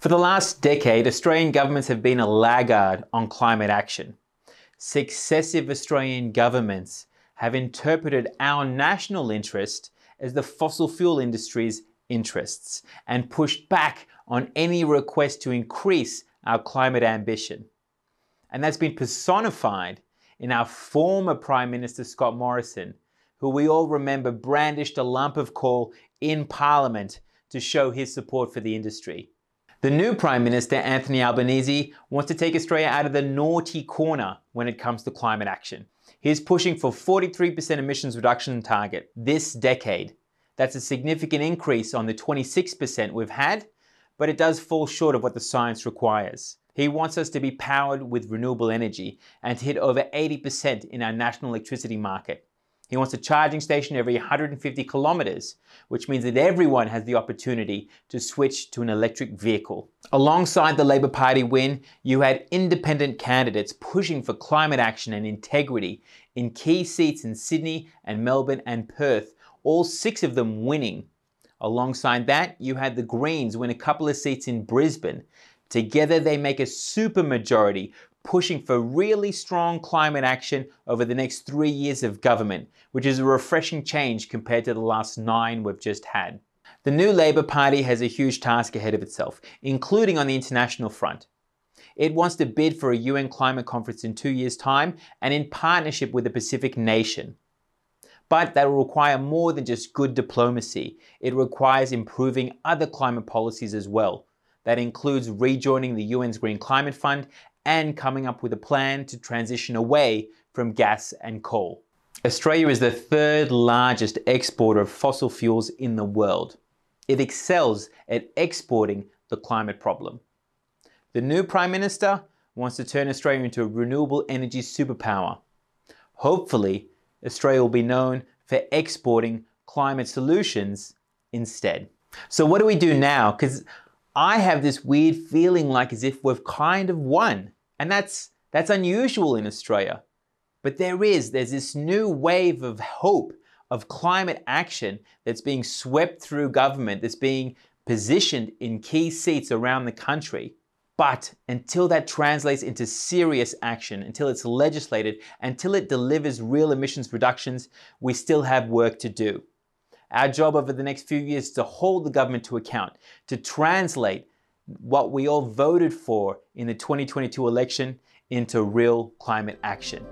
For the last decade, Australian governments have been a laggard on climate action. Successive Australian governments have interpreted our national interest as the fossil fuel industry's interests and pushed back on any request to increase our climate ambition. And that's been personified in our former Prime Minister Scott Morrison, who we all remember brandished a lump of coal in Parliament to show his support for the industry. The new Prime Minister, Anthony Albanese, wants to take Australia out of the naughty corner when it comes to climate action. He's pushing for 43% emissions reduction target this decade. That's a significant increase on the 26% we've had, but it does fall short of what the science requires. He wants us to be powered with renewable energy and to hit over 80% in our national electricity market. He wants a charging station every 150 kilometers, which means that everyone has the opportunity to switch to an electric vehicle. Alongside the Labor Party win, you had independent candidates pushing for climate action and integrity in key seats in Sydney and Melbourne and Perth, all 6 of them winning. Alongside that, you had the Greens win a couple of seats in Brisbane. Together they make a supermajority, pushing for really strong climate action over the next 3 years of government, which is a refreshing change compared to the last 9 we've just had. The new Labor Party has a huge task ahead of itself, including on the international front. It wants to bid for a UN climate conference in 2 years' time and in partnership with a Pacific nation. But that will require more than just good diplomacy. It requires improving other climate policies as well. That includes rejoining the UN's Green Climate Fund and coming up with a plan to transition away from gas and coal. Australia is the 3rd largest exporter of fossil fuels in the world. It excels at exporting the climate problem. The new Prime Minister wants to turn Australia into a renewable energy superpower. Hopefully, Australia will be known for exporting climate solutions instead. So what do we do now? Because I have this weird feeling like as if we've kind of won. And that's unusual in Australia. But there's this new wave of hope, of climate action that's being swept through government, that's being positioned in key seats around the country. But until that translates into serious action, until it's legislated, until it delivers real emissions reductions, we still have work to do. Our job over the next few years is to hold the government to account, to translate what we all voted for in the 2022 election into real climate action.